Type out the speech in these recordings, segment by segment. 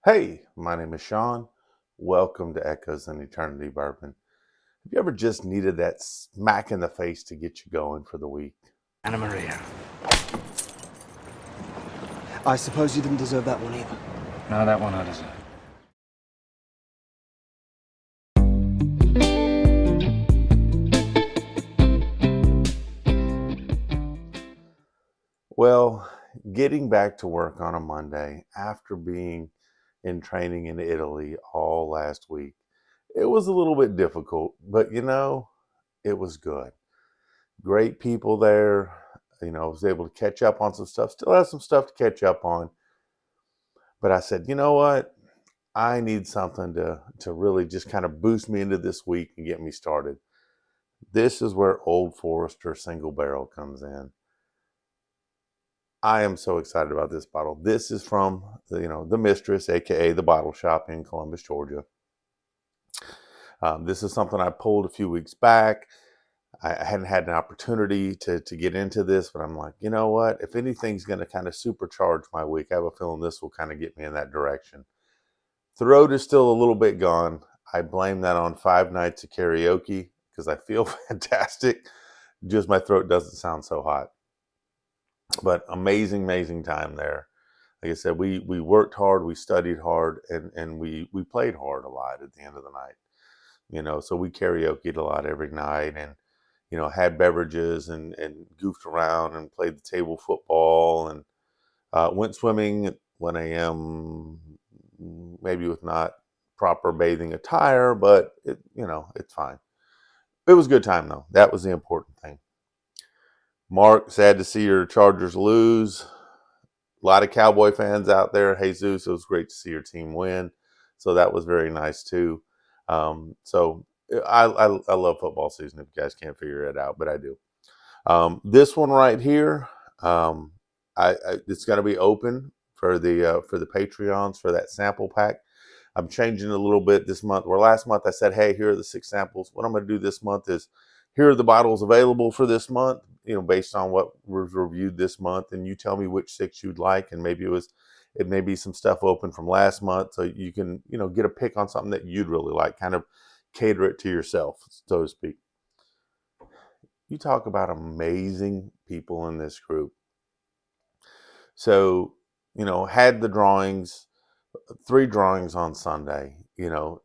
Hey, my name is Sean. Welcome to Echoes in Eternity Bourbon. Have you ever just needed that smack in the face to get you going for the week? Anna Maria. I suppose you didn't deserve that one either. No, that one I deserve. Well, getting back to work on a Monday after being in training in Italy all last week, it was a little bit difficult, but it was good. Great people there. I was able to catch up on some stuff, still have some stuff to catch up on. But I said, you know what? I need something to really just kind of boost me into this week and get me started. This is where Old Forrester Single Barrel comes in. I am so excited about this bottle. This is from the Mistress, aka the bottle shop in Columbus, Georgia. This is something I pulled a few weeks back. I hadn't had an opportunity to get into this, but I'm like, you know what? If anything's going to kind of supercharge my week, I have a feeling this will kind of get me in that direction. Throat is still a little bit gone. I blame that on 5 nights of karaoke because I feel fantastic. Just my throat doesn't sound so hot. But amazing time there. Like I said, we worked hard, we studied hard, and we played hard a lot at the end of the night. So we karaoke'd a lot every night and had beverages and goofed around and played the table football and went swimming at 1 a.m. maybe with not proper bathing attire, but it's fine. It was a good time though. That was the important thing. Mark, sad to see your Chargers lose. A lot of Cowboy fans out there. Jesus, it was great to see your team win. So that was very nice too. So I love football season if you guys can't figure it out, but I do. This one right here, it's going to be open for the Patreons for that sample pack. I'm changing a little bit this month. Where last month I said, hey, here are the 6 samples. What I'm going to do this month is here are the bottles available for this month, based on what was reviewed this month. And you tell me which 6 you'd like. And maybe it may be some stuff open from last month. So you can, get a pick on something that you'd really like, kind of cater it to yourself, so to speak. You talk about amazing people in this group. So, had the drawings, 3 drawings on Sunday, 2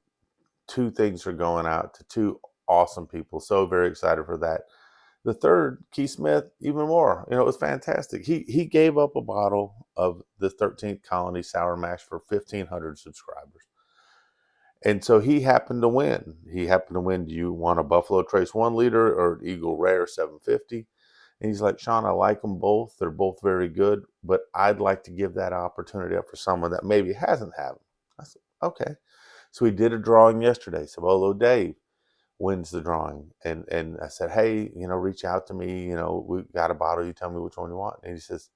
things are going out to 2 awesome people. So very excited for that. The third, Keith Smith, even more. It was fantastic. He gave up a bottle of the 13th Colony Sour Mash for 1,500 subscribers. And so he happened to win. Do you want a Buffalo Trace 1 liter or Eagle Rare 750? And he's like, Sean, I like them both. They're both very good, but I'd like to give that opportunity up for someone that maybe hasn't had them. I said, okay. So we did a drawing yesterday. Sabolo Dave wins the drawing. And I said, hey, reach out to me. We got a bottle. You tell me which one you want. And he says,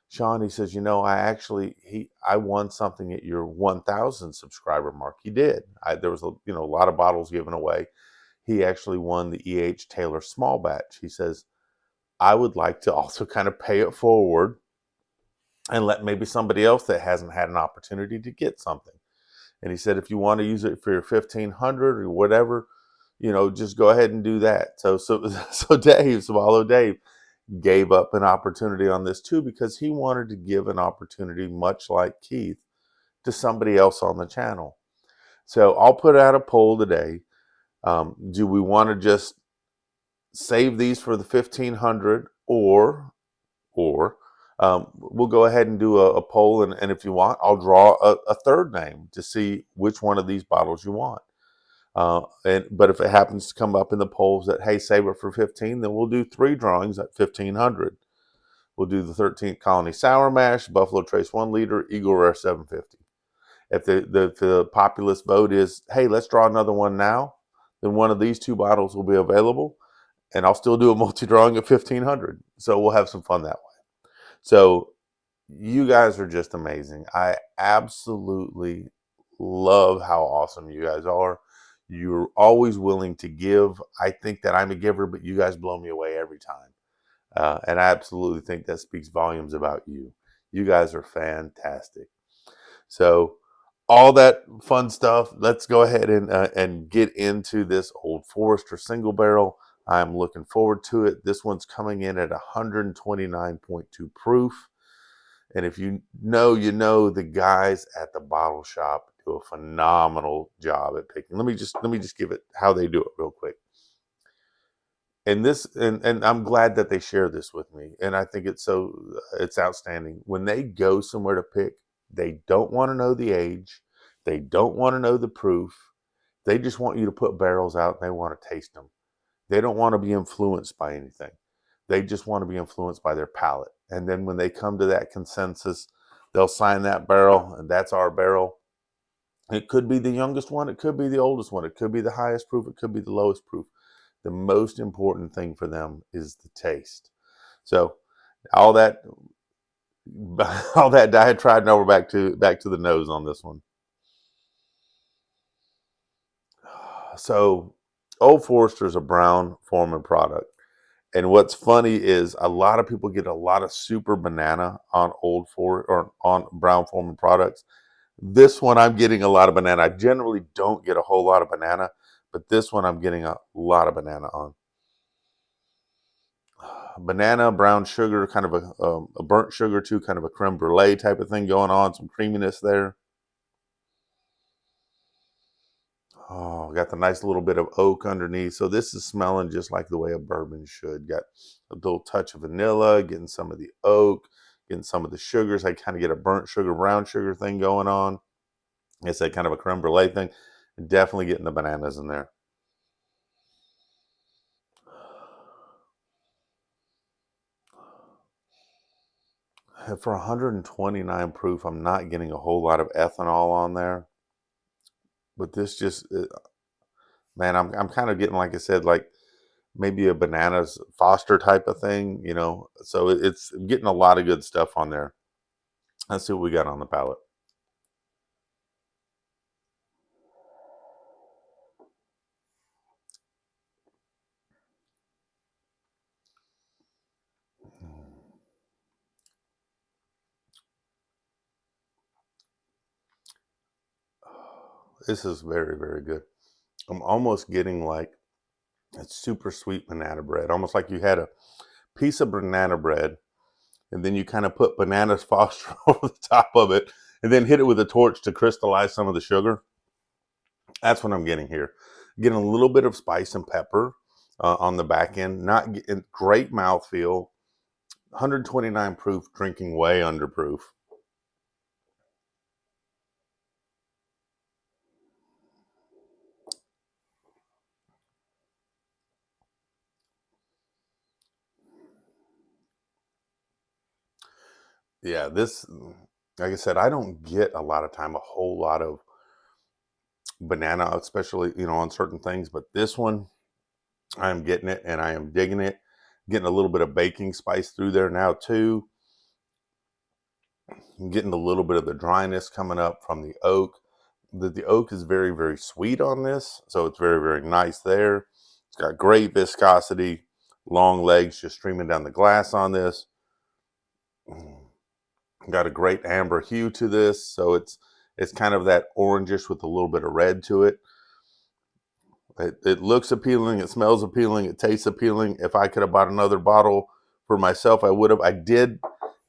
Sean, he says, I won something at your 1,000 subscriber mark. He did. There was a lot of bottles given away. He actually won the E.H. Taylor small batch. He says, I would like to also kind of pay it forward and let maybe somebody else that hasn't had an opportunity to get something. And he said, if you want to use it for your 1,500 or whatever, just go ahead and do that. So Dave gave up an opportunity on this too, because he wanted to give an opportunity, much like Keith, to somebody else on the channel. So I'll put out a poll today. Do we want to just save these for the 1,500 or we'll go ahead and do a poll, and if you want, I'll draw a third name to see which one of these bottles you want. But if it happens to come up in the polls that, hey, save it for 15, then we'll do 3 drawings at 1,500. We'll do the 13th Colony Sour Mash, Buffalo Trace 1 liter, Eagle Rare 750. If the populist vote is, hey, let's draw another one now, then one of these 2 bottles will be available, and I'll still do a multi-drawing at 1,500. So we'll have some fun that way. So you guys are just amazing. I absolutely love how awesome you guys are. You're always willing to give. I think that I'm a giver, but you guys blow me away every time. And I absolutely think that speaks volumes about you. You guys are fantastic. So all that fun stuff. Let's go ahead and get into this Old Forester single barrel. I'm looking forward to it. This one's coming in at 129.2 proof. And if you know, the guys at the bottle shop do a phenomenal job at picking. Let me just give it how they do it real quick. And I'm glad that they share this with me. And I think it's outstanding. When they go somewhere to pick, they don't want to know the age. They don't want to know the proof. They just want you to put barrels out and they want to taste them. They don't want to be influenced by anything. They just want to be influenced by their palate. And then when they come to that consensus, they'll sign that barrel, and that's our barrel. It could be the youngest one. It could be the oldest one. It could be the highest proof. It could be the lowest proof. The most important thing for them is the taste. So all that all that diatribe, now we're back to the nose on this one. So Old Forester is a Brown-Foreman product. And what's funny is a lot of people get a lot of super banana on on Brown-Foreman products. This one I'm getting a lot of banana. I generally don't get a whole lot of banana, but this one I'm getting a lot of banana on. Banana, brown sugar, kind of a burnt sugar too, kind of a creme brulee type of thing going on. Some creaminess there. Oh, got the nice little bit of oak underneath. So this is smelling just like the way a bourbon should. Got a little touch of vanilla, getting some of the oak, getting some of the sugars. I kind of get a burnt sugar, brown sugar thing going on. It's a kind of a creme brulee thing. Definitely getting the bananas in there. For 129 proof, I'm not getting a whole lot of ethanol on there. But this just, man, I'm kind of getting, like I said, like maybe a bananas Foster type of thing, you know. So it's getting a lot of good stuff on there. Let's see what we got on the palate. This is very, very good. I'm almost getting like a super sweet banana bread, almost like you had a piece of banana bread and then you kind of put bananas Foster over the top of it and then hit it with a torch to crystallize some of the sugar. That's what I'm getting here. Getting a little bit of spice and pepper on the back end. Not getting great mouthfeel. 129 proof, drinking way under proof. Yeah, this, like I said, I don't get a lot of time, a whole lot of banana, especially, you know, on certain things. But this one, I am getting it and I am digging it. Getting a little bit of baking spice through there now too. I'm getting a little bit of the dryness coming up from the oak. The oak is very, very sweet on this. So it's very, very nice there. It's got great viscosity, long legs just streaming down the glass on this. Got a great amber hue to this. So it's kind of that orangish with a little bit of red to it. It looks appealing. It smells appealing. It tastes appealing. If I could have bought another bottle for myself, I would have. I did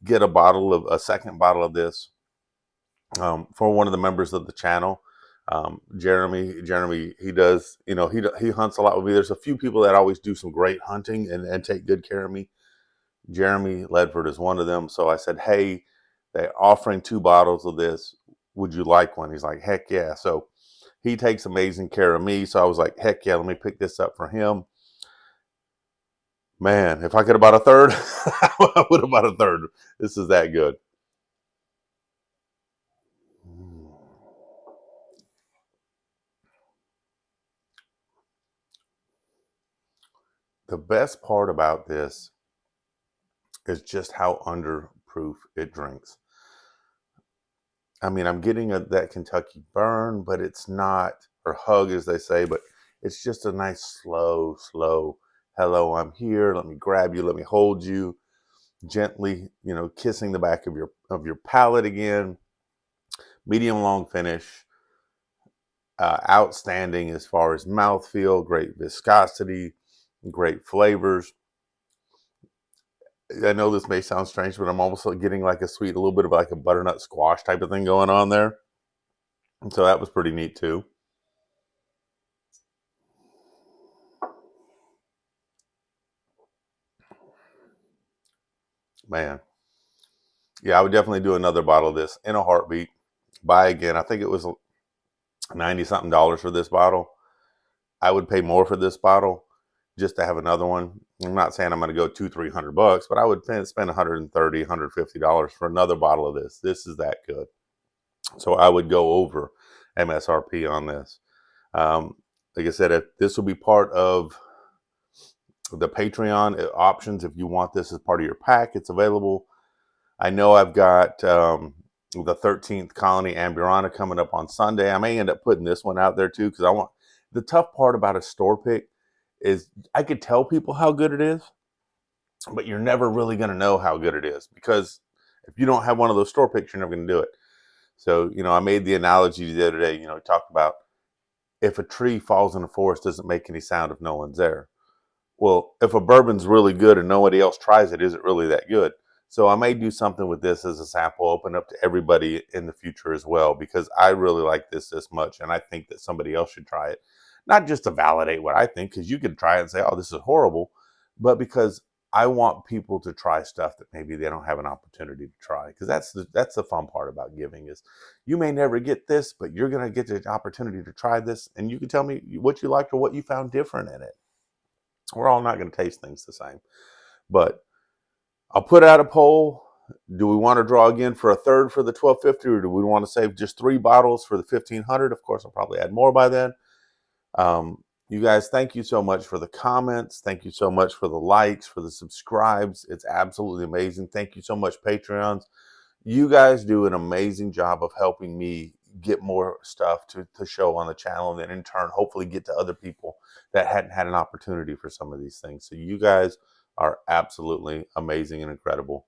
get a second bottle of this for one of the members of the channel. Jeremy, he does, you know, he hunts a lot with me. There's a few people that always do some great hunting and take good care of me. Jeremy Ledford is one of them. So I said, hey, they're offering 2 bottles of this. Would you like one? He's like, heck yeah. So he takes amazing care of me. So I was like, heck yeah, let me pick this up for him. Man, if I could have bought a third, I would have bought a third. This is that good. The best part about this is just how underproof it drinks. I mean, I'm getting that Kentucky burn, but it's not, or hug as they say, but it's just a nice slow, hello, I'm here. Let me grab you. Let me hold you gently, you know, kissing the back of your palate again. medium long finish, outstanding as far as mouthfeel, great viscosity, great flavors. I know this may sound strange, but I'm almost getting like a sweet, a little bit of like a butternut squash type of thing going on there. And so that was pretty neat too. Man. Yeah, I would definitely do another bottle of this in a heartbeat. Buy again. I think it was 90 something dollars for this bottle. I would pay more for this bottle just to have another one. I'm not saying I'm going to go $200-300, but I would spend $130-150 for another bottle of this. This is that good. So I would go over MSRP on this. Like I said, if this will be part of the Patreon options, if you want this as part of your pack, it's available. I know I've got the 13th Colony Amburana coming up on Sunday. I may end up putting this one out there too, because I want. The tough part about a store pick is I could tell people how good it is, but you're never really going to know how good it is, because if you don't have one of those store picks, you're never going to do it. So, I made the analogy the other day, talked about if a tree falls in a forest, doesn't make any sound if no one's there. Well, if a bourbon's really good and nobody else tries it, is it really that good? So I may do something with this as a sample, open up to everybody in the future as well, because I really like this much, and I think that somebody else should try it. Not just to validate what I think, because you can try it and say, oh, this is horrible, but because I want people to try stuff that maybe they don't have an opportunity to try, because that's the fun part about giving is you may never get this, but you're going to get the opportunity to try this, and you can tell me what you liked or what you found different in it. We're all not going to taste things the same, but I'll put out a poll. Do we want to draw again for a third for the 1250, or do we want to save just 3 bottles for the 1500? Of course, I'll probably add more by then. You guys, thank you so much for the comments. Thank you so much for the likes, for the subscribes. It's absolutely amazing. Thank you so much, Patreons. You guys do an amazing job of helping me get more stuff to show on the channel, and then in turn, hopefully get to other people that hadn't had an opportunity for some of these things. So you guys are absolutely amazing and incredible.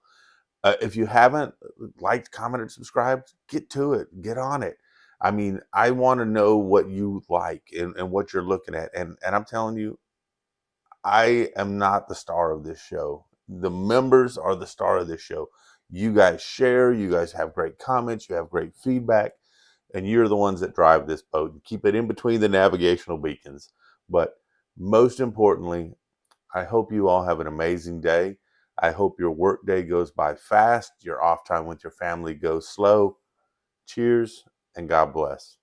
If you haven't liked, commented, subscribed, get to it. Get on it. I mean, I want to know what you like and what you're looking at. And I'm telling you, I am not the star of this show. The members are the star of this show. You guys share. You guys have great comments. You have great feedback. And you're the ones that drive this boat. You keep it in between the navigational beacons. But most importantly, I hope you all have an amazing day. I hope your work day goes by fast. Your off time with your family goes slow. Cheers and God bless.